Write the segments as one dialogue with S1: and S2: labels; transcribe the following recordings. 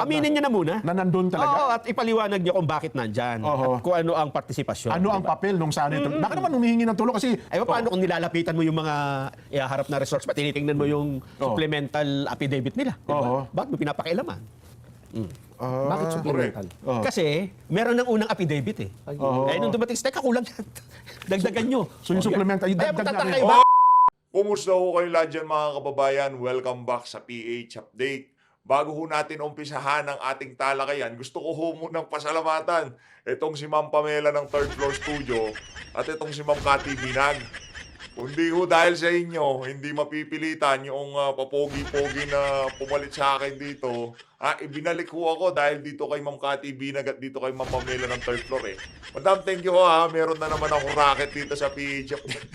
S1: Aminin niyo na muna.
S2: Na nandun talaga?
S1: Oo, at ipaliwanag niyo kung bakit nandyan.
S2: Oo.
S1: At kung ano ang partisipasyon.
S2: Ano ang papel nung senator? Bakit naman humihingi ng tulong? Kasi,
S1: Ay, paano kung nilalapitan mo yung mga ihaharap na resource, pa tinitingnan mo yung supplemental affidavit nila?
S2: Oo.
S1: Bakit mo pinapakialaman? Bakit supplemental?
S2: Oo.
S1: Kasi, meron ng unang affidavit eh. Eh, nung dumating, teka, kulang yan. Dagdagan nyo.
S2: So, yung supplemental, yung
S1: Kaya
S2: dagdag
S1: magtataka
S2: na rin.
S1: kayo, bakit
S3: Kumusta ho kayo lahat dyan mga kababayan? Welcome back sa PH Update. Bago ho natin umpisahan ang ating talakayan, gusto ko ho munang pasalamatan itong si Ma'am Pamela ng Third Floor Studio at itong si Ma'am Cathy Binag. Kundi ho dahil sa inyo, hindi mapipilitan yung papogi-pogi na pumalit sa akin dito. Ibinalik ho ako dahil dito kay Ma'am Cathy Binag at dito kay Ma'am Pamela ng Third Floor eh. Madam, thank you ho ha. Meron na naman akong racket dito sa PH Update.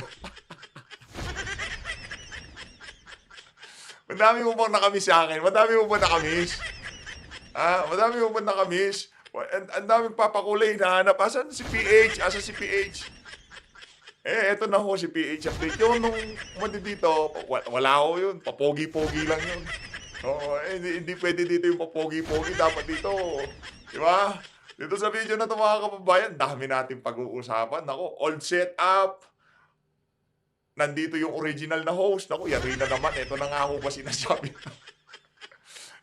S3: Madami mo bang nakamiss sa akin? Madami mo ba nakamiss? Madami mo ba nakamiss? Ang daming papakulay na hanap. Asan si PH? Asan si PH? Eto na ho si PH Update. Yung nung mandi dito, wala ho yun. Papogi-pogi lang yun. Oo, hindi pwede dito yung papogi-pogi. Dapat dito, di ba? Dito sa video na ito mga kababayan, dami natin pag-uusapan. Ako, old setup. Nandito yung original na host. Naku, yari na naman. Ito na nga ako pa sinasabi.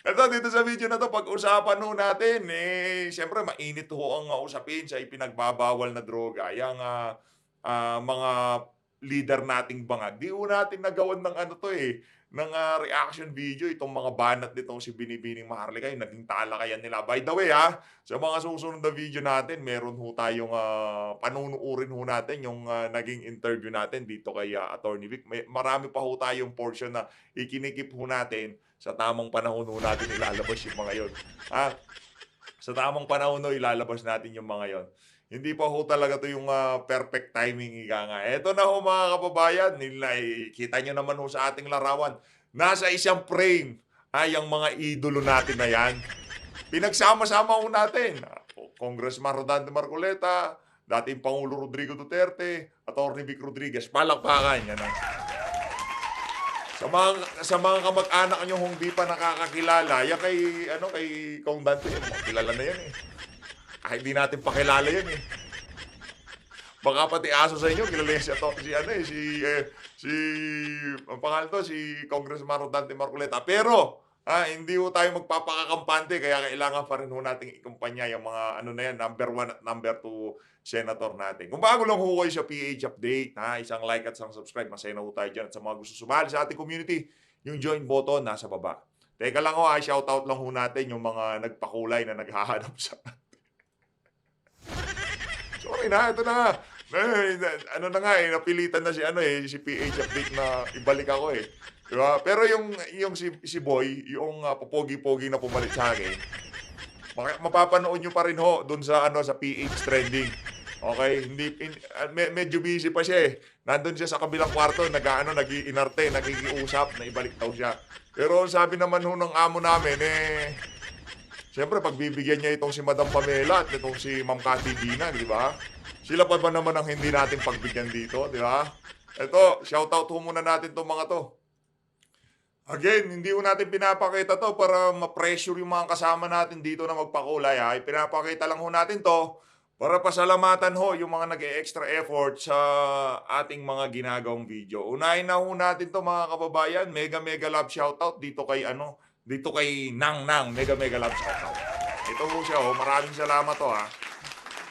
S3: Ito, dito sa video na to, pag-usapan ho natin, siyempre, mainit ho ang usapin sa ipinagbabawal na droga. Yung mga leader nating bangag. Di ho natin nagawan ng ng reaction video itong mga banat nitong si Binibining Maharlika, yung naging talakayan nila. By the way sa mga susunod na video natin, meron ho tayong panunuurin ho natin yung naging interview natin dito kay Attorney Vic. Marami pa ho tayong portion na ikinikip ho natin sa tamang panahon ho natin ilalabas yung mga yon. Sa tamang panahon ho ilalabas natin yung mga yon. Hindi pa ho talaga to yung perfect timing ika nga. Eto na ho mga kababayan, kita nyo naman ho sa ating larawan. Nasa isang frame yung mga idolo natin na yan. Pinagsama-sama ho natin. Congressman Rodante Marcoleta, dating Pangulo Rodrigo Duterte, Atty. Vic Rodriguez. Palakpakan yan Sa mga kamag-anak nyo kung di pa nakakakilala, yan kay Kong Dante, kilala na yan hindi natin pakilala yan Baka pati aso sa inyo, kilala yan ang pangalan to, si Congressman Rodante Marcoleta. Pero, hindi ho tayo magpapakakampante, kaya kailangan pa rin ho nating ikumpanya yung mga number 1 at number 2 senator natin. Kung bago lang ho kayo sa PH Update, isang like at isang subscribe, masaya na ho tayo dyan. At sa mga gusto sumali sa ating community, yung join button nasa baba. Teka lang ho, shoutout lang ho natin yung mga nagpakulay na naghahanap sa sorry na, ito na. Napilitan na si PH Update na ibalik ako Diba? Pero yung si Boy, yung popogi-pogi na pumalit sa akin, mapapanood nyo pa rin ho doon sa PH Trending. Okay? Medyo busy pa siya Nandun siya sa kabilang kwarto, nag-iinarte, nakikiusap, na ibalik daw siya. Pero sabi naman ho ng amo namin, siyempre, pagbibigyan niya itong si Madam Pamela at itong si Ma'am Cathy Binag, di ba? Sila pa ba naman ang hindi natin pagbigyan dito, di ba? Ito, shoutout ho muna natin itong mga to. Again, hindi ho natin pinapakita to para ma-pressure yung mga kasama natin dito na magpakulay. Pinapakita lang ho natin to para pasalamatan ho yung mga nag-e-extra effort sa ating mga ginagawang video. Unahin na ho natin to mga kababayan. Mega love shoutout dito kay Nang, mega love shoutout. Ito ho siya maraming salamat to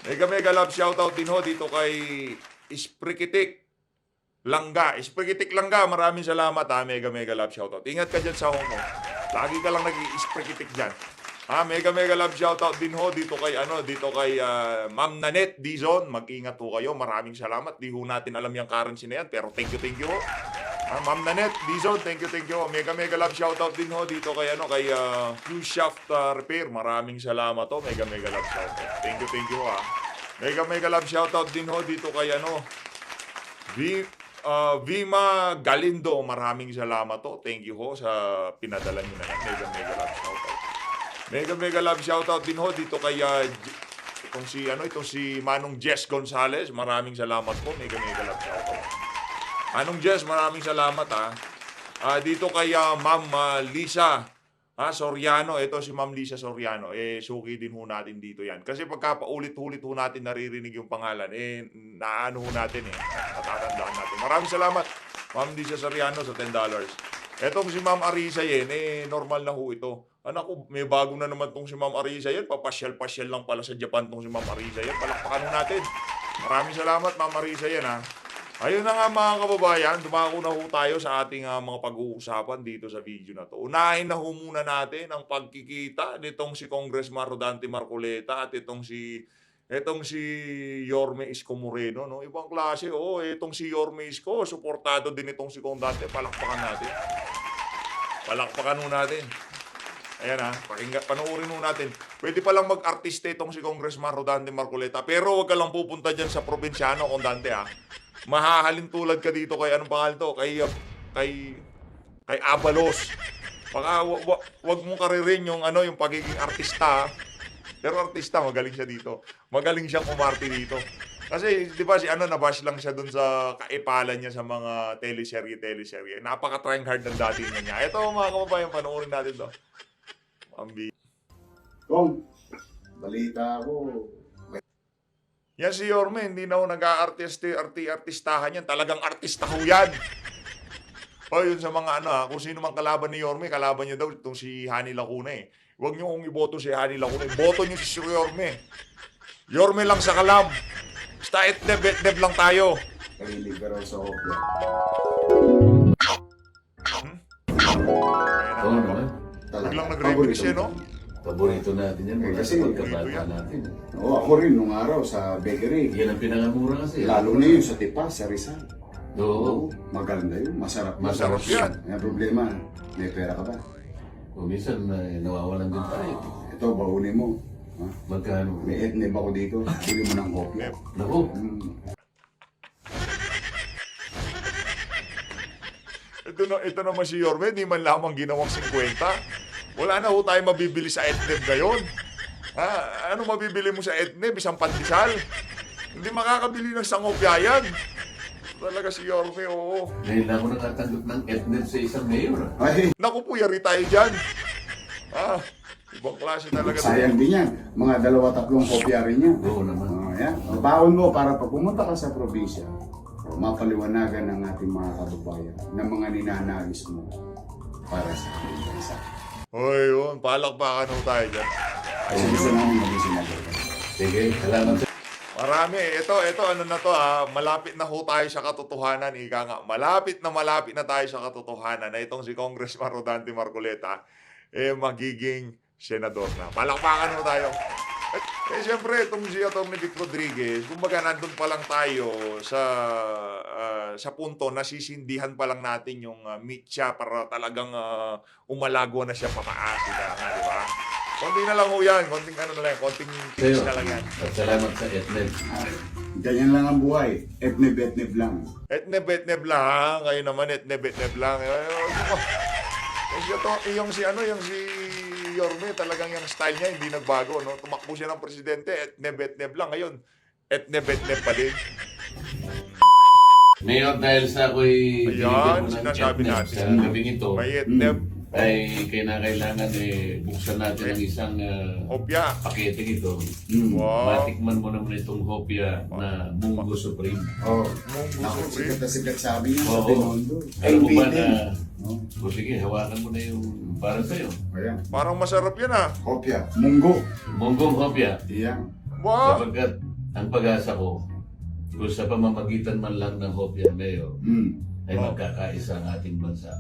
S3: Mega love shoutout din ho dito kay Isprikitik Langga, maraming salamat mega love shoutout. Ingat ka dyan sa Hong Kong. Lagi ka lang nag-i-Isprikitik dyan. Mega love shoutout din ho dito kay Ma'am Nanette Dizon. Mag-ingat ho kayo. Maraming salamat. Di ho natin alam yung currency na yan, pero thank you ho. Ma'am Nanette Dizon, thank you. Mega love shoutout din ho dito kay Q-Shaft Repair. Maraming salamat ho. Mega love shoutout. Thank you ho Mega love shoutout din ho dito kay Vima Galindo. Maraming salamat ho. Thank you ho sa pinadala niyo na yan. Mega love shoutout. Mega love shoutout din ho dito kay itong si Manong Jess Gonzales. Maraming salamat po. Mega love shoutout. Manong Jess, maraming salamat Dito kay Ma'am Lisa Soriano, ito si Ma'am Lisa Soriano, suki din ho natin dito yan. Kasi pagka paulit-ulit ho natin naririnig yung pangalan, naano ho natin natatandaan natin. Maraming salamat, Ma'am Lisa Soriano sa $10. Etong si Ma'am Arisa normal na ho ito. Anak ko, may bago na naman tong si Ma'am Arisa papasyal-pasyal lang pala sa Japan tong si Ma'am Arisa palakpakan ho natin. Maraming salamat, Ma'am Arisa ha. Ayun na nga mga kababayan, dumako na ho tayo sa ating mga pag-uusapan dito sa video na to. Unahin na ho muna natin ang pagkikita nitong si Congressman Rodante Marcoleta at itong si Yorme Isko Moreno, no? Ibang klase, itong si Yorme Isko, suportado din itong si Congressman. Palakpakan natin. Palakpakan ho natin. Ayan panoorin ho natin. Pwede palang mag-artiste itong si Congressman Rodante Marcoleta, pero wag ka lang pupunta dyan sa probinsyano, Congressman, mahahalin tulad ka dito kay anong pangalan to? Kay Abalos. Baka wag mong karirin yung yung pagiging artista. Pero artista, magaling siya dito. Magaling siyang umarte dito. Kasi 'di ba si nabash lang siya dun sa kaipalan niya sa mga teleserye. Napaka-trying hard ng dati niya. Ito mga kababayan, panoorin natin to.
S4: Kong, balita ko.
S3: Yan si Yorme, hindi na ho nag-artistahan yan. Talagang artista ho yan. Yun sa mga kung sino mang kalaban ni Yorme, kalaban niya daw itong si Hani Lacuna Huwag niyo kong iboto si Hani Lacuna. Iboto niyo si Yorme. Yorme lang sa kalam. Basta etneb lang tayo.
S4: Kahilig ka raw sa opera.
S5: Oo naman.
S3: Biglang nag-reminis no?
S5: Paborito natin yan. Mula
S4: Kasi
S5: sa pagkabata natin.
S4: Oo, ako rin nung araw sa bakery.
S5: Yan ang pinangamura kasi.
S4: Lalo na yun sa Tipas, sa Rizal.
S5: Oo.
S4: Maganda yun, masarap.
S3: Masarap yan.
S4: Ang problema, may pera ka ba?
S5: O minsan nawawalan din tayo.
S4: Ito, baunin mo. Ha?
S5: Magkano?
S4: May etneb ako dito. Bili mo ng kopya.
S5: Naku.
S3: Ito naman si Yorme, di man lamang ginawang 50. Wala na ho tayo mabibili sa etneb ngayon. Ano mabibili mo sa etneb? Isang pandesal? Hindi makakabili ng sangopya yan. Talaga si Yorme, oo.
S5: Ngayon lang ako nakatanggap ng etneb sa isang mayor.
S4: Ay,
S3: Naku po, yari tayo dyan. Ibang klase talaga.
S4: sayang din yan. Mga 2-3 kopya rin yan.
S5: Oo naman.
S4: Yan. Nabaon mo para pag pumunta ka sa probinsya, mapaliwanagan ng ating mga kababayan ng mga ninanais mo para sa ating bansa.
S3: Hoy, yun. Palakpakan ho tayo dyan.
S4: Kasi gusto namin maging sinagot.
S5: Sige, salamat sa...
S3: Marami. Ito, na to malapit na ho tayo sa katotohanan. Ika nga, malapit na tayo sa katotohanan na itong si Congressman Rodante Marcoleta magiging senador na. Palakpakan ho tayo. Siyempre, itong si Atty. Vic Rodriguez, kumbaga nandun pa lang tayo sa punto na sisindihan pa lang natin yung meet siya para talagang umalago na siya pataas. Di ba? Konti na lang ho yan. Konting konting
S5: Sa'yo.
S3: na lang yan.
S5: At salamat sa etneb.
S4: Ganyan lang ang buhay. Etneb lang.
S3: Etneb lang. Kayo naman, etneb lang. Yung si Yorme, talagang yung style niya hindi nagbago. No? Tumakbo siya ng presidente, etneb lang. Ngayon, etneb pa din.
S5: Mayor, dahil sa ako'y
S3: Ayan,
S5: binigyan mo ng
S3: sinasabi
S5: etneb
S3: natin.
S5: sa gabing ito,
S3: May etneb,
S5: ay kinakailangan buksan natin ang isang
S3: opya.
S5: pakete ito.
S3: Wow.
S5: Matikman mo naman itong hopya na Mungo Supreme.
S4: Oh,
S3: Mungo
S4: naku,
S3: Supreme.
S4: sikat na sikat sabi niya sa
S5: Oo.
S4: Binondo.
S5: Alam mo ba
S4: Bitin.
S5: na... O sige, hawakan mo na yung para sa'yo.
S4: Ayan.
S3: Parang masarap yan
S4: Kopya. Munggo.
S5: Munggong hopya.
S4: Iyan.
S3: Wow.
S5: Sapagkat ang pag-asa ko, kung sa pamamagitan man lang ng hopya, Mayor, ay magkakaisa ang ating bansa.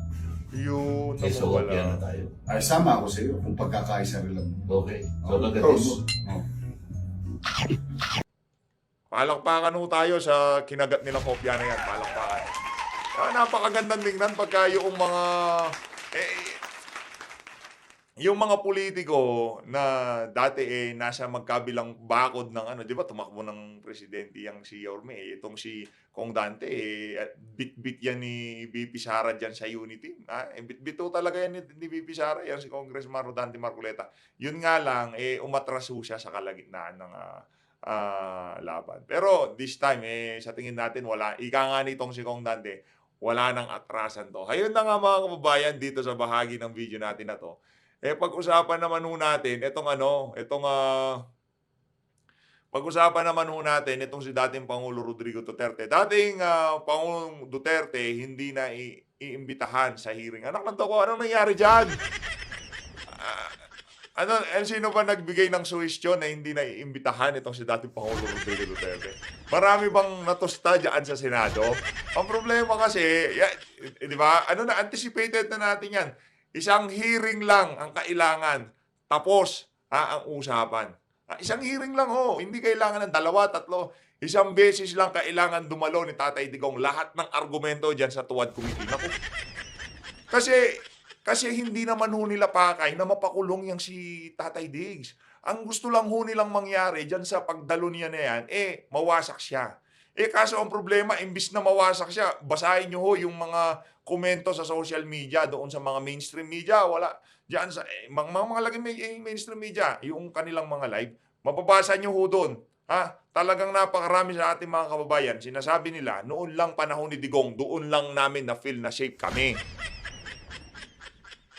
S3: Yun
S5: Ay so
S3: naman
S5: hopya na
S3: pala.
S5: tayo.
S4: Ay, sama ako sa iyo kung pagkakaisa rin lang.
S5: Okay. So kagatin
S4: Tos.
S5: mo.
S4: Oh.
S3: Palakpakan ho tayo sa kinagat nilang kopya na yan. Palakpakan. Napakagandang tingnan pagka yung mga yung mga politiko na dati nasa magkabilang bakod ng 'di ba tumakbo ng presidente yang si Yorme itong si Kong Dante bit-bit yan ni VP Sara diyan sa Unity. Bit-bit talaga yan ni VP Sara yan si Congressman Rodante Marcoleta. Yun nga lang umatraso siya sa kalagitnaan ng laban. Pero this time sa tingin natin wala ika nga nitong si Kong Dante wala nang atrasan to. Hayun na nga mga kababayan dito sa bahagi ng video natin na to. pag-usapan naman ho natin, pag-usapan naman ho natin itong si dating Pangulo Rodrigo Duterte. Dating Pangulong Duterte, hindi na iimbitahan sa hearing. Anak ng toko, anong nangyari dyan? Sino ba nagbigay ng suwestyon na hindi na iimbitahan itong si dating Pangulo Rodrigo Duterte? Marami bang natusta dyan sa Senado? Ang problema kasi, di ba, anticipated na natin yan. Isang hearing lang ang kailangan. Tapos, ang usapan. Isang hearing lang ho. Hindi kailangan ng 2, 3. Isang beses lang kailangan dumalo ni Tatay Digong lahat ng argumento dyan sa Tuwad Committee. Naku. Kasi hindi naman ho nila pakay na mapakulong yang si Tatay Diggs. Ang gusto lang ho nilang mangyari dyan sa pagdalo niya na yan, mawasak siya. Kaso ang problema, imbis na mawasak siya, basahin nyo ho yung mga komento sa social media, doon sa mga mainstream media, wala. Diyan sa mga laging mainstream media, yung kanilang mga live, mababasa nyo ho doon. Talagang napakarami sa ating mga kababayan, sinasabi nila, noon lang panahon ni Digong, doon lang namin na-feel na safe kami.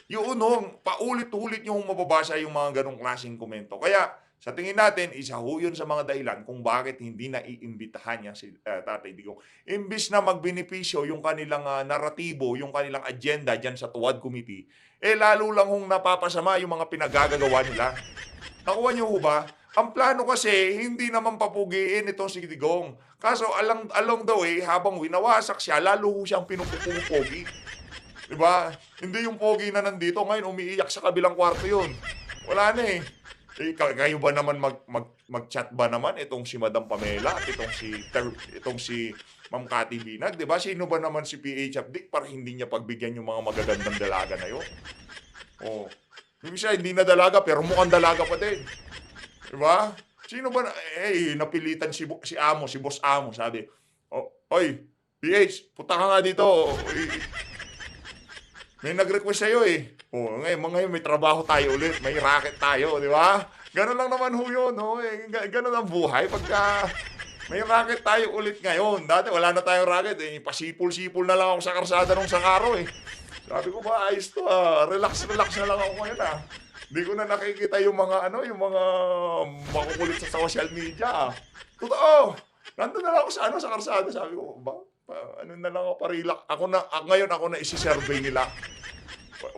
S3: Yun ho, paulit-ulit nyo mababasa yung mga ganong klaseng komento. Kaya, sa tingin natin, isa ho yun sa mga dahilan kung bakit hindi na iimbitahan niya si Tatay Digong. Imbis na magbenepisyo yung kanilang naratibo, yung kanilang agenda dyan sa Tuwad Committee, lalo lang hong napapasama yung mga pinagagagawa nila. Nakuha niyo ho ba? Ang plano kasi, hindi naman papugiin itong si Digong. Kaso along the way, habang winawasak siya, lalo ho siyang pinupupogi. Diba? Hindi yung pogi na nandito, ngayon umiiyak sa kabilang kwarto yun. Wala na eh. Kayo ba naman mag-chat ba naman itong si Madam Pamela at itong si Ma'am Cathy Binag, 'di ba? Sino ba naman si PH Update para hindi niya pagbigyan yung mga magagandang dalaga na 'yon? Yung isa hindi na dalaga pero mukhang dalaga pa din. 'Di ba? Sino ba napilitan si Amo, si Boss Amo, sabi. Oy, PH, punta ka nga dito. May nag-request sa'yo eh. Ngayon may trabaho tayo ulit. May racket tayo, di ba? Ganun lang naman ho yun. Ganun ang buhay. Pagka may racket tayo ulit ngayon. Dati wala na tayong racket. Pasipul-sipul na lang ako sa karsada nung isang araw eh. Sabi ko ba, ayos to relax na lang ako ngayon Hindi ko na nakikita yung mga makukulit sa social media Totoo. Nandun na lang ako sa karsada. Sabi ko, na lang ako parilak. Ngayon ako na isi-survey nila.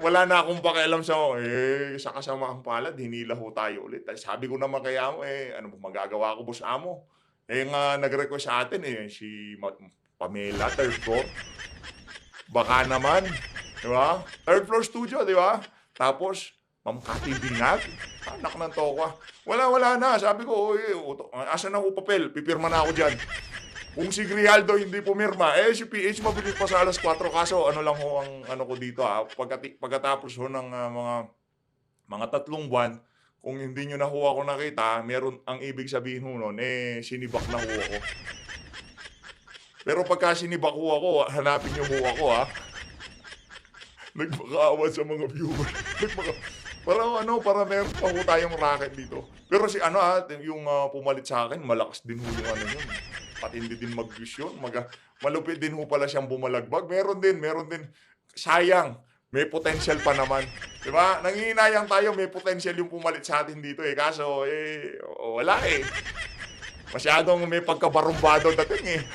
S3: Wala na akong pakialam sa kasamaang palad, hinila ho tayo ulit. Sabi ko naman kay Amo, ano magagawa ko, Boss Amo? Nag-request sa atin si Pamela, 3rd floor. Baka naman, di ba? 3rd floor studio, di ba? Tapos, Ma'am Cathy Binag, anak ng tokwa. Wala na. Sabi ko, asan na ho papel? Pipirma na ako dyan. Kung si Grijaldo hindi pumirma, si PH mabilis pa sa 4:00. Kaso lang ho ang ko dito pagkatapos ho ng mga 3 buwan, kung hindi nyo na ho ako nakita, meron ang ibig sabihin ho nun, sinibak na ho ako. Pero pagka sinibak ho ako, hanapin nyo ho ako Nagmakaawan sa mga viewers. Para meron pa ho tayong racket dito. Pero yung pumalit sa akin, malakas din ho yung yun. Patindi din mag-vision, malupit din ho pala siyang bumalagbag. Meron din. Sayang, may potential pa naman. Diba? Nangihinayang tayo, may potential yung pumalit sa atin dito Kaso, wala Masyadong may pagkabarumbado dating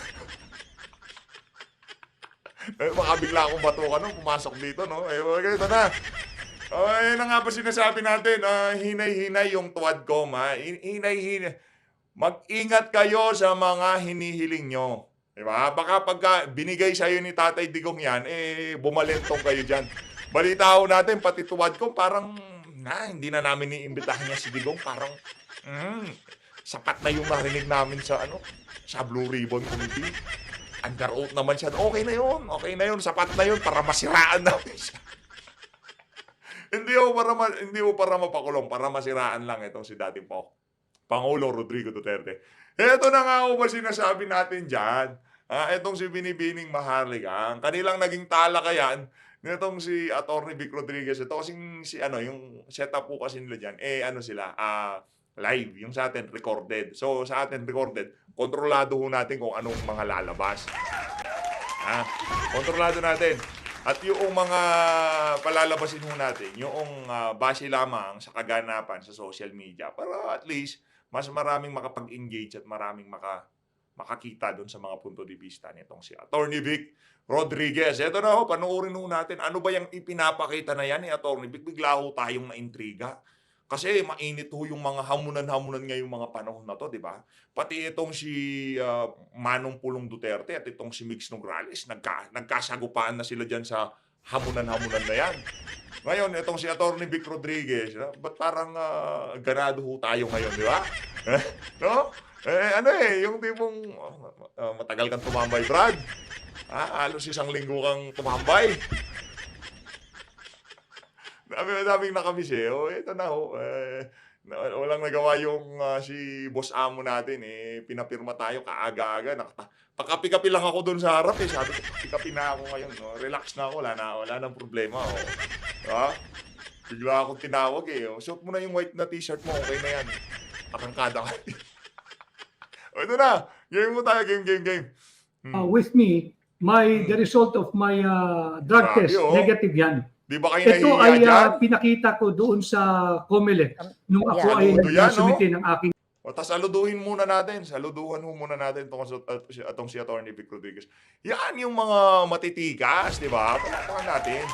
S3: Baka bigla akong batukan pumasok dito, no? Ganito na. Yan na nga pa sinasabi natin, hinay-hinay yung Tuwadcom, Hinay-hinay. Mag-ingat kayo sa mga hinihiling nyo. Diba? Baka pagka binigay sa'yo ni Tatay Digong yan, bumalentong kayo dyan. Balita ho natin, pati Tuwadcom, parang, hindi na namin iimbitahan niya si Digong. Parang, sapat na yung narinig namin sa Blue Ribbon Committee. Under oath naman siya. Okay na yun. Sapat na yun para masiraan namin siya. Hindi ho para mapakulong, para masiraan lang itong si dating Pangulo Rodrigo Duterte. Ito na nga ba sinasabi natin dyan. Itong si Binibining Maharlika. Kanilang naging talakayan nitong si Atty. Vic Rodriguez. Ito kasing yung setup po kasi nila dyan. Live. Yung sa atin, recorded. So, sa atin, recorded. Kontrolado ho natin kung anong mga lalabas. Kontrolado natin. At yung mga palalabasin ho natin, yung base lamang sa kaganapan sa social media para at least mas maraming makapag-engage at maraming makakita doon sa mga punto de vista nitong si Attorney Vic Rodriguez. Ito na ho, panoorin ho natin. Ano ba yung ipinapakita na yan ni Attorney Vic? Bigla ho tayong naintriga. Kasi mainit ho yung mga hamunan-hamunan ngayong mga panahon na to, di ba? Pati itong si Manong Pulong Duterte at itong si Mix Nograles, nagkasagupaan na sila dyan sa hamunan-hamunan na yan. Ngayon, itong si Attorney Vic Rodriguez, ba't parang ganado ho tayo ngayon, di ba? No? Yung tipong matagal kang tumambay, Brad. Halos isang linggo kang tumambay. Daming nakamiss eh. Ito na ho. Walang nagawa yung si Boss Amo natin eh. Pinapirma tayo kaaga-aga. Pakapi-kapi lang ako doon sa harap eh. Sabi ko, pakapi na ako ngayon. No? Relax na ako. Wala nang problema. Oh. Diba? Bigla akong tinawag eh. Suot mo na yung white na t-shirt mo. Okay na yan. Akangkada ka. Ito na. Game mo tayo. Game.
S6: With me, the result of my drug
S3: Grabe,
S6: test,
S3: oh.
S6: negative yan.
S3: Di ba kayo
S6: Ito
S3: nahihiya
S6: ay
S3: dyan?
S6: pinakita ko doon sa COMELEC nung ako
S3: Yeah.
S6: ay
S3: Saludo yan,
S6: nagsumite ng aking
S3: Tapos saluduhan muna natin itong si Attorney Vic Rodriguez. Yan yung mga matitikas, di ba? Palatakan natin.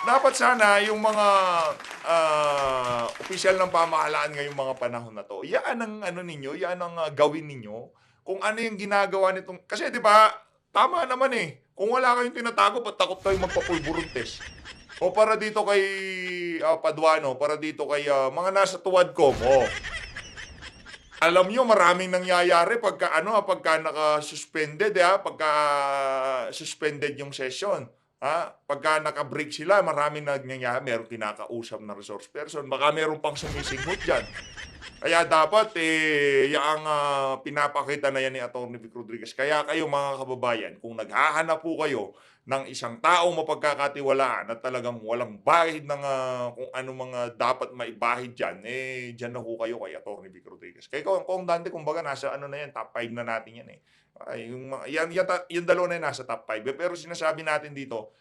S3: Dapat sana yung mga opisyal ng pamahalaan ngayong mga panahon na to, yan ang yan ang gawin ninyo. Kung ano yung ginagawa nitong... Kasi di ba, tama naman eh. Kung wala kayong tinatago, ba't takot kayong magpapulburong test? O para dito kay Paduano, para dito kay mga nasa tuwad ko mo. Alam nyo, maraming nangyayari pagka naka-suspended, pagka suspended yung session. Pagka naka-break sila, maraming nangyayari, meron kinakausap na resource person, baka meron pang sumisinghot dyan. Kaya dapat, yung pinapakita na yan ni Atty. Vic Rodriguez. Kaya kayo mga kababayan, kung naghahanap po kayo ng isang taong mapagkakatiwalaan at talagang walang bahid ng kung ano mga dapat maibahid dyan, dyan na po kayo kay Atty. Vic Rodriguez. Kaya kung Dante, kumbaga nasa top 5 na natin yan eh. Yung dalawa na yun nasa top 5. Pero sinasabi natin dito,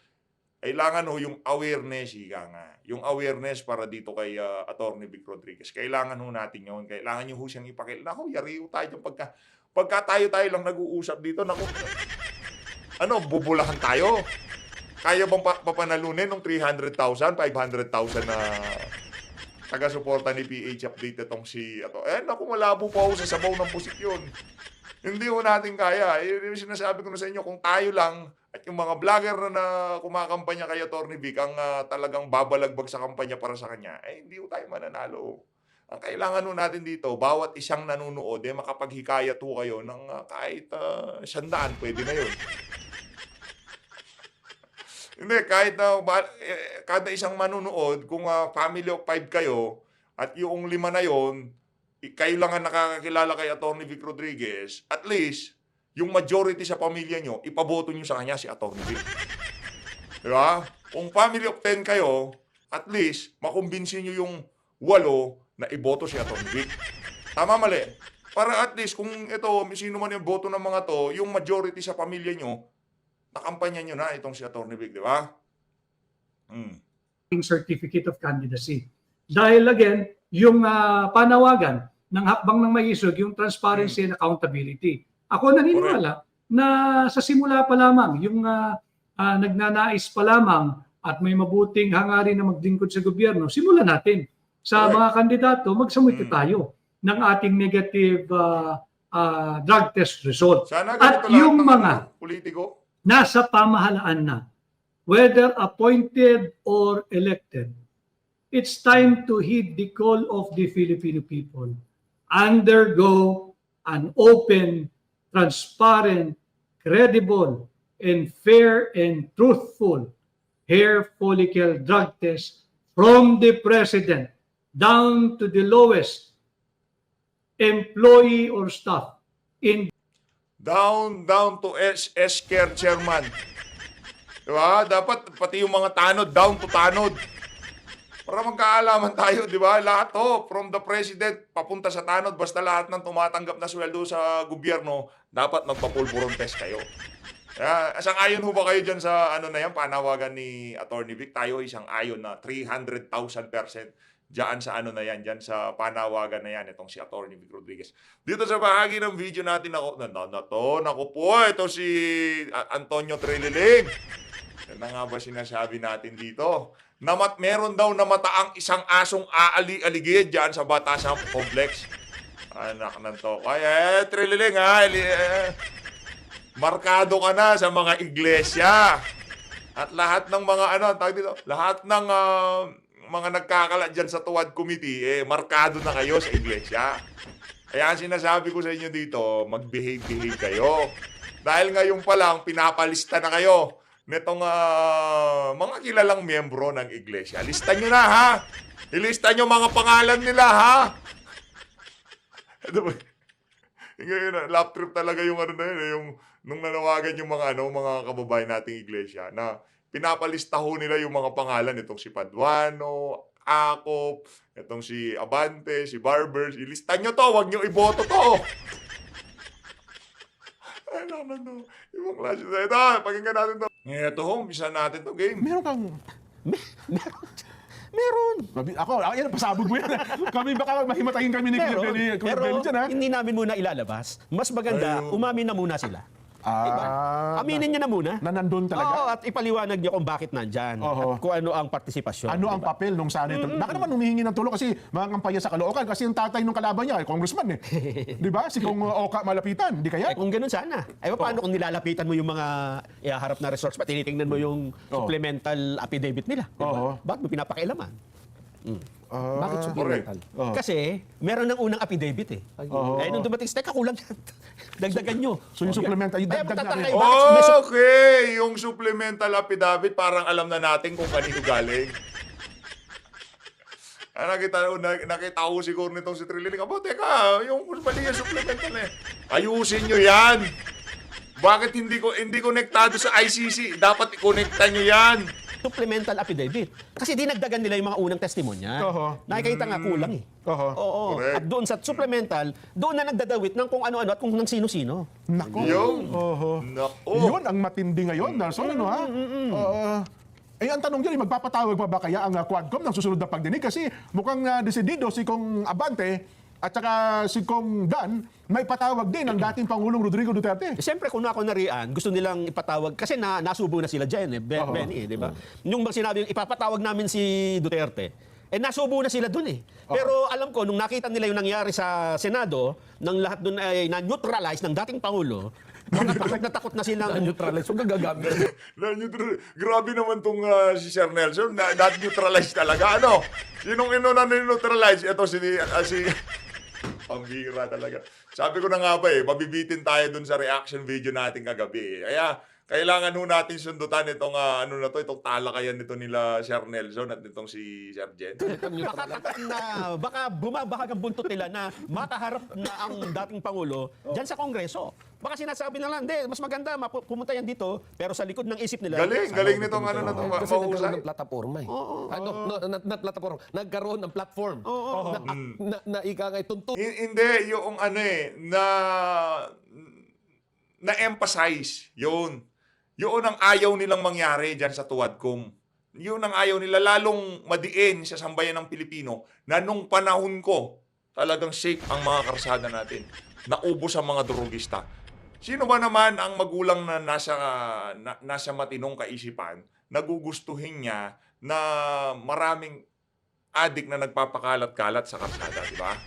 S3: kailangan ho yung awareness, yung awareness para dito kay Atty. Vic Rodriguez. Kailangan ho natin yun. Kailangan nyo ho siyang ipakil. Naku, yari ho tayo dyan pagka tayo lang nag-uusap dito. Naku, bubulahan tayo. Kaya bang papanalunin ng 300,000, 500,000 na taga-suporta ni PH Update itong si naku, malabo pa ho sa sabaw ng pusik yun. Hindi ho natin kaya. Yung sinasabi ko na sa inyo, kung tayo lang at yung mga vlogger na kumakampanya kay Atty. Vic ang talagang babalagbag sa kampanya para sa kanya, hindi ho tayo mananalo. Ang kailangan ho natin dito, bawat isang nanunood, makapaghikayat ho kayo ng kahit 100, pwede na yun. Hindi, kahit kada isang manunood, kung family of 5 kayo, at yung 5 na yon, kayo lang ang nakakakilala kay Atty. Vic Rodriguez, at least, yung majority sa pamilya nyo, ipaboto nyo sa kanya si Atty. Vic. Diba? Kung family of 10 kayo, at least, makumbinsin nyo yung 8 na iboto si Atty. Vic. Tama, mali? Para at least, kung ito, sino man yung boto ng mga to, yung majority sa pamilya nyo, nakampanya nyo na itong si Atty. Vic, di ba?
S6: certificate of candidacy. Dahil again, yung panawagan ng hakbang ng maisog, yung transparency and accountability. Ako naniniwala na sa simula pa lamang, yung nagnanais pa lamang at may mabuting hangarin na maglingkod sa gobyerno, simulan natin. Sa mga kandidato, magsamite tayo ng ating negative drug test result.
S3: Sana
S6: At
S3: ganito
S6: yung
S3: lahat ng
S6: mga
S3: politiko,
S6: nasa pamahalaan na, whether appointed or elected, it's time to heed the call of the Filipino people. Undergo an open, transparent, credible, and fair and truthful hair follicle drug test from the President down to the lowest employee or staff in
S3: down to S-Care chairman. Diba? Dapat pati yung mga tanod, down to tanod. Para magkaalaman tayo, di ba? Lahat from the President, papunta sa tanod, basta lahat ng tumatanggap na sweldo sa gobyerno, dapat magpapulburon test kayo. Sang-ayon ho ba kayo dyan sa ano na yan, panawagan ni Attorney Vic? Tayo isang ayon na 300,000% dyan sa ano na yan, dyan sa panawagan na yan, itong si Attorney Vic Rodriguez. Dito sa bahagi ng video natin, naku po, ito si Antonio Treliling. Yan na nga ba sinasabi natin dito? Meron daw namataang isang asong aali-aligid dyan sa Batasang Complex. Anak ng to. Ay, Treliling ha. Markado ka na sa mga iglesia. At lahat ng mga tawag dito, lahat ng mga nagkakala dyan sa Tuwad Committee, markado na kayo sa iglesia. Kaya sinasabi ko sa inyo dito, mag-behave kayo. Dahil ngayon pa lang, pinapalista na kayo nitong mga kilalang miyembro ng iglesia. Lista nyo na ha! Ilista nyo mga pangalan nila ha! Ito ba? Ngayon, lap trip talaga yung na yun, yung nung nanawagan yung mga kababayan nating iglesia na pinapalista ho nila yung mga pangalan itong si Paduano, Akop, itong si Abante, si Barbers. Ilista nyo to, wag nyo iboto to. Ay naman to. Ibang klase na ito. Pakinggan natin to. Ito ho, umpisa natin to game.
S2: Meron kang...
S1: Meron.
S2: Ako, yan, pasabog mo yan. Kami baka mahimatayin kami ni Kuya Benny dyan, ha?
S1: Hindi namin muna ilalabas. Mas maganda, umamin na muna sila. Diba? Aminin niya na muna.
S2: Na nandun talaga?
S1: Oo, at ipaliwanag niya kung bakit nandyan.
S2: Oho.
S1: At kung ano ang partisipasyon.
S2: Ano ang papel nung senator? Baka naman humihingi ng tulong kasi mga kampanya sa Caloocan kasi yung tatay nung kalaban niya, congressman eh. Di ba? Si Kong Oka malapitan, di kaya?
S1: Kung ganun sana. Paano kung nilalapitan mo yung mga ihaharap na resorts pa, tinitingnan mo yung supplemental affidavit nila. Diba? Bakit mo pinapakialaman?
S7: Bakit supplemental?
S1: Kasi meron ng unang affidavit eh. Nung dumating sa teka, kulang yan. Dagdagan nyo.
S2: So yung supplemental, yung
S1: Kaya
S2: dagdag na
S1: magtataka
S2: rin.
S1: kayo,
S3: Okay, yung supplemental affidavit, parang alam na natin kung kanino galing. Nakita ko siguro nitong si Trililing. Abo, teka, yung mali yung supplemental eh. Ayusin nyo yan. Bakit hindi konektado sa ICC? Dapat i-connecta nyo yan.
S1: supplemental affidavit. Kasi dinagdagan nila yung mga unang testimonya. Nakikita nga kulang eh. Oo.
S3: Correct.
S1: At doon sa supplemental, doon na nagdadawit ng kung ano-ano at kung ng sino-sino.
S2: Nako.
S3: Nako.
S2: Yun ang matindi ngayon, Nelson, ano ha? Ang tanong dyan, magpapatawag pa ba kaya ang Quadcom ng susunod na pagdinig? Kasi mukhang desidido si Kong Abante at saka si Kong Dan, may patawag din ang dating Pangulong Rodrigo Duterte.
S1: Siyempre, kung ako nariyan, gusto nilang ipatawag, kasi nasubo na sila dyan, Benny, di ba? Yung sinabi yung ipapatawag namin si Duterte, nasubo na sila dun eh. Pero alam ko, nung nakita nila yung nangyari sa Senado, nang lahat dun ay na-neutralize ng dating Pangulo, takot na silang
S7: Neutralize. Huwag gagamit.
S3: Grabe naman tong si Sir Nelson, not neutralize talaga. Ano? Sinong na neutralize? Ito si pambira talaga. Sabi ko na nga ba mabibitin tayo dun sa reaction video natin kagabi. Kaya kailangan ho natin sundutan itong itong talakayan nito nila Sir Nelson at nitong si Sir Jen.
S1: baka bumabahag ang buntot nila na makaharap na ang dating Pangulo dyan sa Kongreso. Baka sinasabi na lang, mas maganda pumunta yan dito, pero sa likod ng isip nila.
S3: Galing nitong
S7: Kasi nagkaroon
S3: mahusay.
S7: ng plataforma eh. Not platform. Nagkaroon ng platform. Na ika nga tuntun.
S3: Hindi, yung na-emphasize yun. Yun ang ayaw nilang mangyari dyan sa Tuwadcom. Yun ang ayaw nila, lalong madiin sa sambayan ng Pilipino na nung panahon ko, talagang safe ang mga karsada natin. Naubos ang mga drogista. Sino ba naman ang magulang na nasa matinong kaisipan, nagugustuhin niya na maraming adik na nagpapakalat-kalat sa karsada, di ba?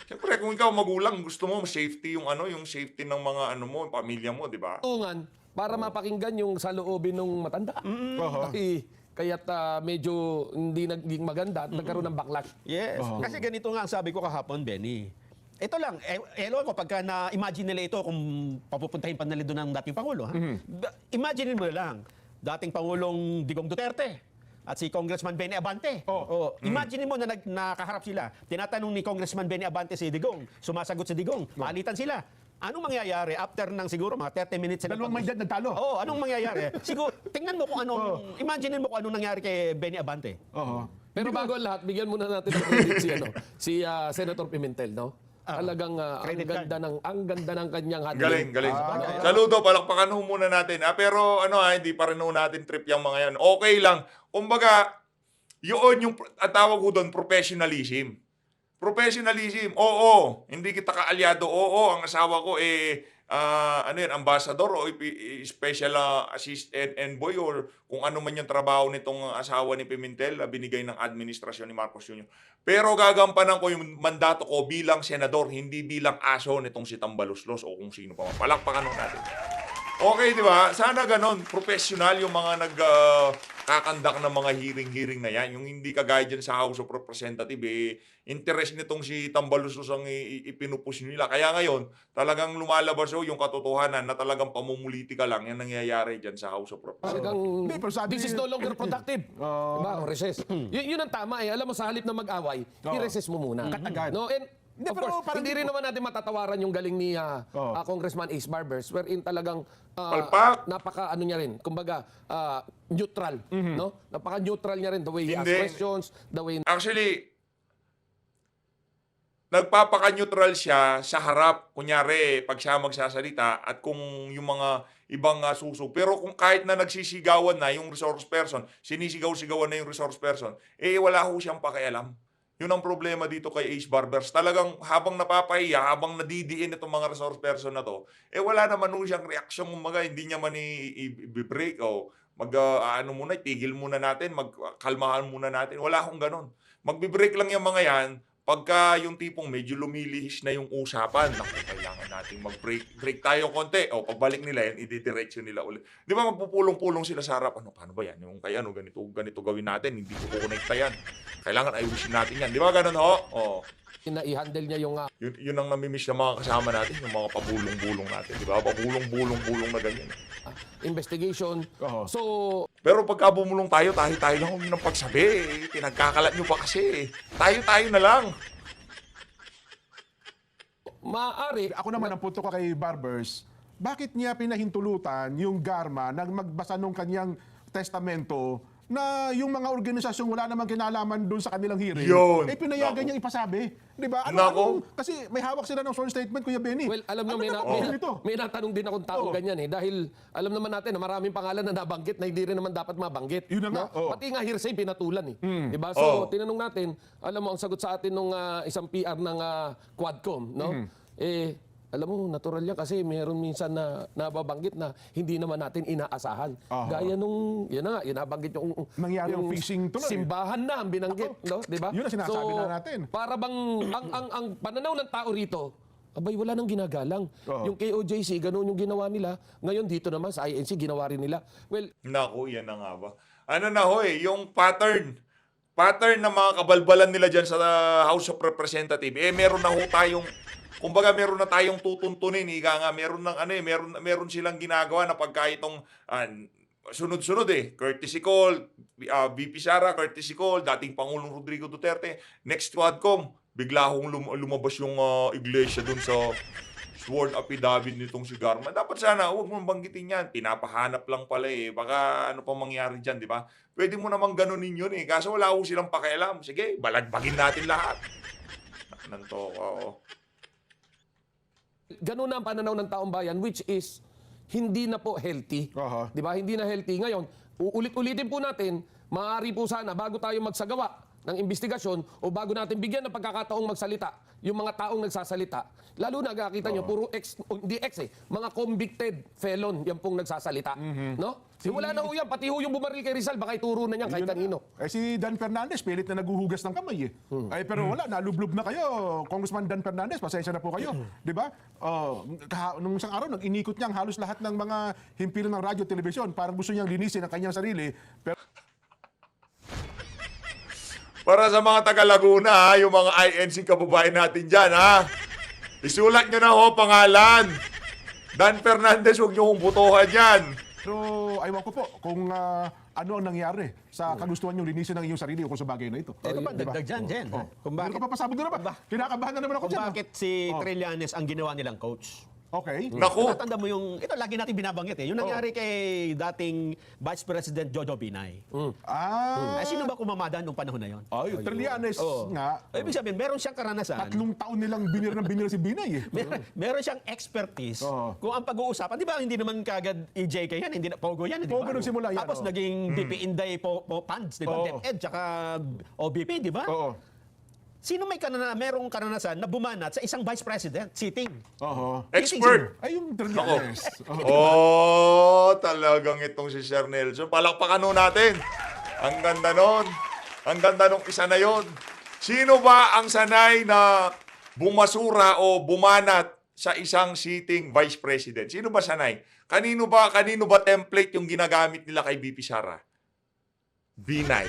S3: Siyempre, kung ikaw magulang, gusto mo safety yung safety ng mga pamilya mo, di ba?
S7: Tungan para mapakinggan yung saloobin ng matanda. Kaya't medyo hindi naging maganda at nagkaroon ng backlash.
S1: Yes. Kasi ganito nga ang sabi ko kahapon, Benny. Ito lang, ewan ko, pagka na-imagine nila ito kung papupuntahin pa nila doon ng dating Pangulo. Imagine mo lang, dating Pangulong Digong Duterte at si Congressman Benny Abante. Imagine mo na nakaharap sila. Tinatanong ni Congressman Benny Abante si Digong. Sumasagot si Digong. Palitan sila. Anong mangyayari after ng siguro mga 30 minutes?
S2: Dalawang may dyan nagtalo.
S1: Anong mangyayari? Siguro, tingnan mo kung anong, imagine mo kung anong nangyari kay Benny Abante.
S7: Pero bago ang lahat, bigyan muna natin ng credit si Senator Pimentel, no? Talagang
S1: Credit
S7: ang ganda ng kanyang handling.
S3: Galing, galing. Saludo, palakpakan ho muna natin. Pero hindi pa rin ho natin trip yung mga yan. Okay lang. Kumbaga, yun yung ang tawag ko doon, professionalism. Professionalism, oo. Hindi kita kaalyado, oo. Ang asawa ko ambassador o special assistant envoy or kung ano man yung trabaho nitong asawa ni Pimentel na binigay ng administrasyon ni Marcos Jr. Pero gagampanan ko yung mandato ko bilang senador, hindi bilang aso nitong si Tambaluslos o kung sino pa. Palakpakan natin. Okay, di ba? Sana ganon, professional yung mga kakandak ng mga hearing-hearing na yan. Yung hindi kagaya dyan sa House of Representatives, interest nitong si Tambaluslos ang ipinupus nila. Kaya ngayon, talagang lumalabas yung katotohanan na talagang pamumulitika lang yung nangyayari dyan sa House of Representatives.
S7: Talagang,
S2: Hindi, pero sabi-
S7: this is no longer productive. Diba? O recess. Yun ang tama eh. Alam mo, sa halip na mag-away, i-recess mo muna.
S2: Agad.
S7: No? And,
S2: Hindi,
S7: of
S2: pero
S7: course,
S2: parang
S7: hindi
S2: di
S7: rin naman natin matatawaran yung galing ni Congressman Ace Barbers wherein talagang
S3: Palpak.
S7: napaka ano niya rin, kumbaga neutral, no? Napaka-neutral niya rin the way he asks
S3: Hindi.
S7: questions, the way
S3: Actually, nagpapaka-neutral siya sa harap. Kunyari, pag siya magsasalita at kung yung mga ibang susog. Pero kung kahit na nagsisigawan na yung resource person, sinisigaw-sigawan na yung resource person, wala ho siyang pakialam. Yun ang problema dito kay Ace Barbers. Talagang habang napapahiya, habang nadidiin itong mga resource person na to, wala naman ho siyang reaksyon. Kumaga, hindi niya man i-break o muna, itigil muna natin, magkalmahan muna natin. Wala akong ganun. Magbe-break lang yung mga yan pagka yung tipong medyo lumilihis na yung usapan. Naku, kailangan natin mag-break. Break tayo konti. O, pagbalik nila yan, i-diretso nila ulit. Di ba magpupulong-pulong sila sa harap? Paano ba yan? Yung kay ganito gawin natin. Hindi ko kukonekta yan. Kailangan ayusin natin yan. Di ba ganun ho? O.
S7: na i-handle niya yung
S3: Yun ang namimiss ng mga kasama natin, yung mga pabulong-bulong natin. Di ba? Pabulong-bulong-bulong na ganyan.
S7: investigation. So,
S3: Pero pagka bumulong tayo lang huwag nyo ng pagsabi. Pinagkakalat nyo pa kasi. Tayo na lang.
S7: maaari,
S2: Ako naman, ang punto ko kay Barbers, bakit niya pinahintulutan yung Garma na magbasa nung kanyang testamento na yung mga organisasyong wala namang kinalaman doon sa kanilang hearing,
S3: Yun.
S2: pinayagan
S3: Naku.
S2: niyang ipasabi. Di ba?
S3: Naku.
S2: Kasi may hawak sila ng sworn statement, Kuya Benny.
S7: well, alam nyo,
S2: Ano
S7: may natanong din akong taong
S2: Oo.
S7: ganyan eh. Dahil alam naman natin na maraming pangalan na nabanggit na hindi rin naman dapat mabanggit.
S2: Yun na nga, oo.
S7: Pati nga hearsay pinatulan eh. Diba? So,
S3: Oo.
S7: tinanong natin, alam mo, ang sagot sa atin nung isang PR ng Quadcom, no? Alam mo, natural yan kasi mayroon minsan na nababanggit na hindi naman natin inaasahan.
S2: Aha.
S7: Gaya nung, yun na nga, nabanggit yung
S2: Nangyari ang phishing tuloy.
S7: simbahan na ang binanggit, no? Di ba?
S2: Yun ang sinasabi na natin.
S7: Para bang ang pananaw ng tao rito, abay wala nang ginagalang.
S2: Oo.
S7: Yung KOJC, ganun yung ginawa nila. Ngayon dito naman sa INC, ginawa rin nila. Well,
S3: Naku, yan na nga ba? Ano na hoy, yung pattern ng mga kabalbalan nila dyan sa House of Representatives, meron na ho tayong, kumbaga meron na tayong tutuntunin, ika nga, meron silang ginagawa na pagka itong sunod-sunod courtesy call, VP Sara, courtesy call, dating Pangulong Rodrigo Duterte, next Quadcom, bigla hong lumabas yung iglesia dun sa sworn affidavit nitong si Garma. Dapat sana, huwag mong banggitin yan. Pinapahanap lang pala Baka ano pa mangyari dyan, di ba? Pwede mo namang ganunin yun Kaso wala ho silang pakialam. Sige, balagbagin natin lahat. Nanto,
S7: ganun na ang pananaw ng taong bayan, which is hindi na po healthy.
S2: Aha.
S7: Di ba? Hindi na healthy. Ngayon, uulit-ulitin po natin, maaari po sana, bago tayo magsagawa ng investigasyon o bago natin bigyan ng pagkakataong magsalita, yung mga taong nagsasalita, lalo na nakakita nyo, puro mga convicted felon, yan pong nagsasalita. No? Wala na ho yan, pati ho yung bumaril kay Rizal, baka ituro na niyan kahit kanino.
S2: Si Dan Fernandez, pilit na naghuhugas ng kamay pero wala, nalublob na kayo. Congressman Dan Fernandez, pasensya na po kayo. Di ba? Nung isang araw, nag-inikot niyang halos lahat ng mga himpilan ng radyo, telebisyon. Parang gusto niyang linisin ang kanyang sarili. Pero
S3: para sa mga taga Laguna, yung mga INC kababayan natin dyan, isulat nyo na ho pangalan. Dan Fernandez, huwag nyo hong butuhan yan.
S2: ayaw ko po kung ano ang nangyari sa kagustuhan niyong linisin ng iyong sarili o kung sa bagay na ito.
S1: Ito pa,
S2: Di ba?
S1: dagdag dyan, Jen. Kung
S2: Meron
S1: bakit,
S2: ka pa pasabog na naman. Kinakabahan na naman ako
S1: kung
S2: dyan.
S1: bakit si Trillanes ang ginawa nilang coach.
S2: Okay.
S3: Naku,
S1: Natanda mo yung, ito lagi natin binabanggit yung nangyari kay dating Vice President Jojo Binay. Sino ba kumamada nung panahon na yon?
S2: Ay, Trillanes nga.
S1: Ibig sabihin, meron siyang karanasan.
S2: 3 taon nilang binir si Binay eh.
S1: Meron siyang expertise.
S2: Oo.
S1: Kung ang pag-uusapan, di ba hindi naman kagad EJK yan, hindi na Pogo yan, di ba?
S2: Pogo nung simula yan,
S1: Tapos
S2: oo.
S1: naging DP Inday funds, di ba?
S2: Oo.
S1: DepEd, tsaka OBP, di ba?
S2: Oo.
S1: Sino merong karanasan na bumanat sa isang vice president sitting?
S2: Oo.
S3: expert.
S2: Ay, yung Trillanes.
S3: Talagang itong si Sir Nelson. Palakpakan nun natin. Ang ganda nun. Ang ganda nung isa na yon. Sino ba ang sanay na bumasura o bumanat sa isang sitting vice president? Sino ba sanay? Kanino ba template yung ginagamit nila kay BP Sara? Binay.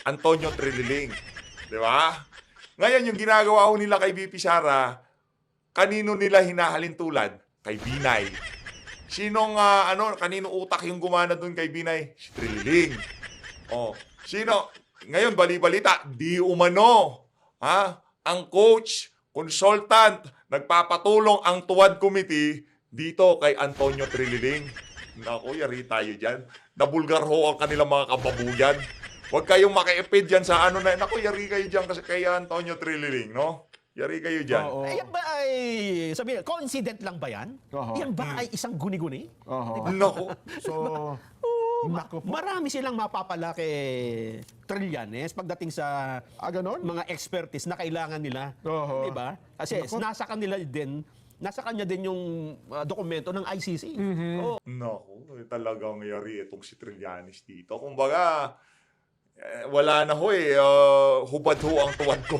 S3: Antonio Trililing. Di ba? Ngayon, yung ginagawa ko nila kay BP Sara, kanino nila hinahalin tulad? Kay Binay. Kanino utak yung gumana dun kay Binay? Si Trililing. Sino? Ngayon, bali-balita, di umano. Ang coach, consultant, nagpapatulong ang Tuwad Committee dito kay Antonio Trililing. Naku, yari tayo dyan. Nabulgar ho ang kanilang mga kababuyan. Huwag kayong makiipid dyan sa naku, yari kayo dyan kasi kay Antonio Trililing, no? Yari kayo dyan.
S2: Oo.
S1: Yan ba ay, sabihin, coincident lang ba yan?
S2: Oo.
S1: Yan ba ay isang guni-guni?
S2: Oo.
S3: Naku.
S2: So, nako po.
S1: Marami silang mapapala kay Trillanes pagdating sa
S2: Ganon?
S1: mga expertise na kailangan nila.
S2: Oo.
S1: Di ba? Kasi nasa kanya din yung dokumento ng ICC. Oo.
S3: Naku, talagang yari itong si Trillanes dito. Kumbaga, wala na ho hubad ho ang Tuwad ko.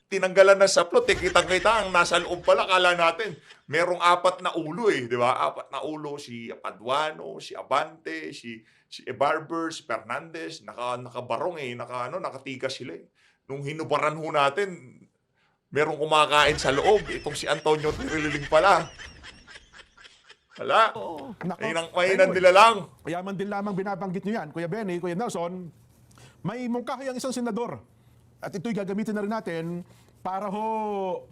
S3: Tinanggalan na sa plot, kitang-kita ang nasa loob pala, kala natin, merong 4 na ulo di ba? 4 na ulo, si Paduano, si Abante, si Barber, si Fernandez, nakabarong nakatikas sila Nung hinubaran ho natin, merong kumakain sa loob, itong si Antonio Trililing pala. Wala.
S2: Nako.
S3: Mahinan nila lang.
S2: Yaman din lamang binabanggit nyo yan, Kuya Benny, Kuya Nelson, may mungkahi ang isang senador. At ito'y gagamitin na rin natin para ho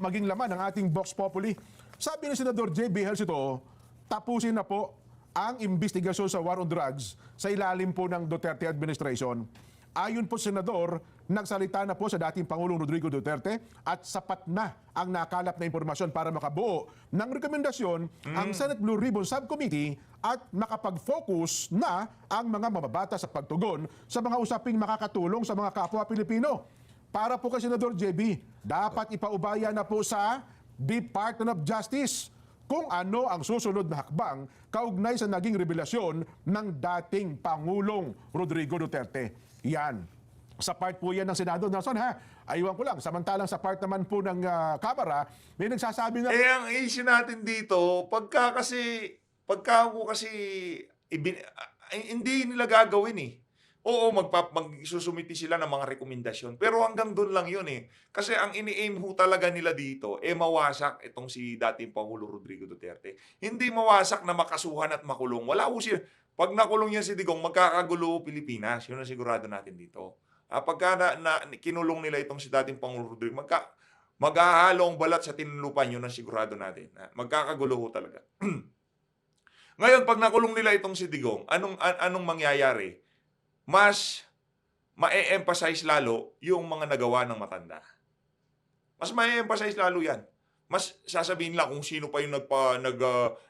S2: maging laman ng ating Vox Populi. Sabi ni Senador J.B. Ejercito, tapusin na po ang investigasyon sa war on drugs sa ilalim po ng Duterte administration. Ayon po Senador, nagsalita na po sa dating Pangulong Rodrigo Duterte at sapat na ang nakalap na impormasyon para makabuo ng rekomendasyon ang Senate Blue Ribbon Subcommittee at makapag-focus na ang mga mababata sa pagtugon sa mga usaping makakatulong sa mga kapwa Pilipino. Para po kay Senador JB, dapat ipaubaya na po sa Department of Justice kung ano ang susunod na hakbang kaugnay sa naging revelasyon ng dating Pangulong Rodrigo Duterte. Yan. Sa part po yan ng Senado, Nelson, aywan ko lang. Samantalang sa part naman po ng Kamara, may nagsasabi na...
S3: Ang issue natin dito, pagka ako kasi hindi nila gagawin Oo, magsusumiti sila ng mga rekomendasyon. Pero hanggang doon lang yun Kasi ang ini-aim ho talaga nila dito, mawasak itong si dating Pangulo Rodrigo Duterte. Hindi mawasak na makasuhan at makulong. Wala ho siya. Pag nakulong yan si Digong, magkakagulo Pilipinas. Yun ang sigurado natin dito. Pagka kinulong nila itong si dating Pangulo Rodrigo, maghahalong balat sa tinulupan, yun ang sigurado natin. Magkakagulo ho talaga. Ngayon, pag nakulong nila itong si Digong, anong mangyayari? Mas ma-emphasize lalo yung mga nagawa ng matanda. Mas ma-emphasize lalo yan. Mas sasabihin lang kung sino pa yung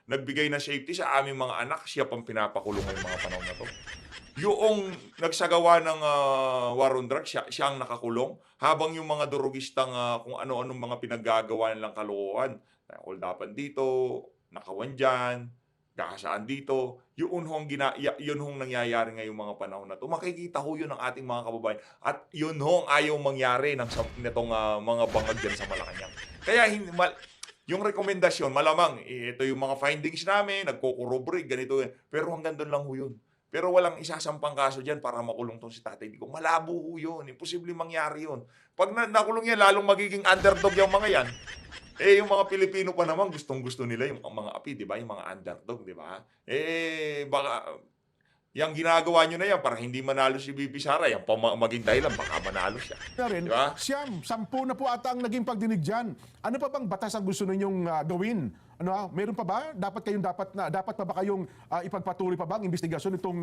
S3: nagbigay ng safety sa aming mga anak, siya pang pinapakulong ngayong mga panahon na to. Yung nagsagawa ng war on drugs, siya ang nakakulong, habang yung mga durugistang kung ano-anong mga pinaggagawa nilang kalokohan, nakuldapan dito, nakawan dyan, kakasaan dito, yun hong nangyayari ngayong mga panahon na to. Makikita ho yun ng ating mga kababayan. At yun hong ayaw mangyari nitong mga bangag dyan sa Malacanang. Kaya yung rekomendasyon, malamang, ito yung mga findings namin, nagko-corroborate, ganito. Pero hanggang doon lang ho yun. Pero walang isasampang kaso dyan para makulong tong si Tatay Digong. Malabo ho yun. Imposible mangyari yun. Pag nakulong yan, lalong magiging underdog yung mga yan. Yung mga Pilipino pa naman, gustong-gusto nila yung mga api, di ba? Yung mga underdog, di ba? Baka Yang ginagawa nyo na yan para hindi manalo si VP Sara, yan pa maging dahilan, baka manalo siya.
S2: Na rin,
S3: Diba?
S2: Siyam, 10 na po ata ang naging pagdinig dyan. Ano pa bang batas ang gusto ninyong gawin? Meron pa ba? Dapat pa ba kayong ipagpatuloy pa ba ang investigasyon itong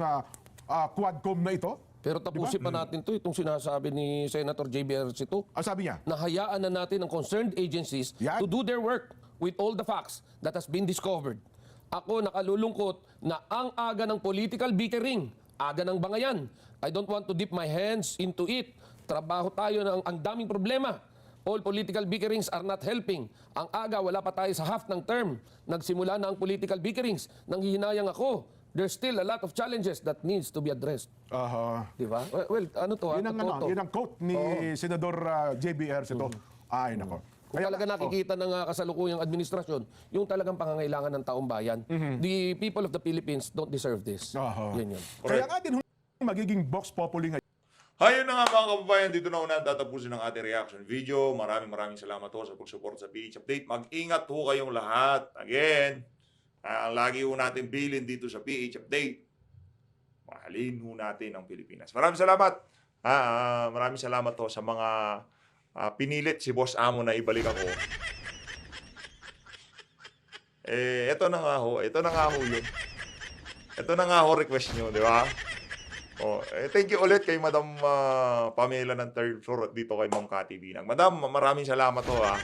S2: Quadcom na ito?
S7: Pero tapusin pa natin to, itong sinasabi ni Senator JB Ercito.
S2: Ang sabi niya,
S7: Nahayaan na natin ang concerned agencies
S2: Yan.
S7: to do their work with all the facts that has been discovered. Ako nakalulungkot na ang aga ng political bickering, aga ng bangayan. I don't want to dip my hands into it. Trabaho tayo ng ang daming problema. All political bickerings are not helping. Ang aga, wala pa tayo sa half ng term. Nagsimula na ang political bickerings. Nanghihinayang ako. There's still a lot of challenges that needs to be addressed. Di ba? Well, ano to?
S2: yun ang,
S7: Totoo to.
S2: yun ang quote ni Senador JB Ercito. Ay, nako.
S7: Kung talaga nakikita ng kasalukuyang administrasyon, yung talagang pangangailangan ng taong bayan, the people of the Philippines don't deserve this. Yun yun.
S2: Kaya nga din magiging Vox Populi ngayon.
S3: Ayun na nga mga kababayan, dito na una tatapusin ang ating reaction video. Maraming salamat ho sa pag-support sa PH Update. Mag-ingat ho kayong lahat. Again, ang lagi ho natin bilin dito sa PH Update. Mahalin ho natin ang Pilipinas. Maraming salamat. Maraming salamat ho sa mga pinilit si Boss Amo na ibalik ako. Ito na nga ho yun. Ito na nga ho request nyo, di ba? Thank you ulit kay Madam Pamela ng third floor at dito kay Ma'am Cathy Binang. Madam, maraming salamat ho ha.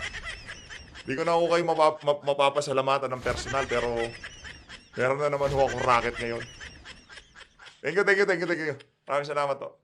S3: Hindi ko na ako kayo mapapasalamatan ng personal pero meron na naman ho akong racket ngayon. Thank you. Maraming salamat ho.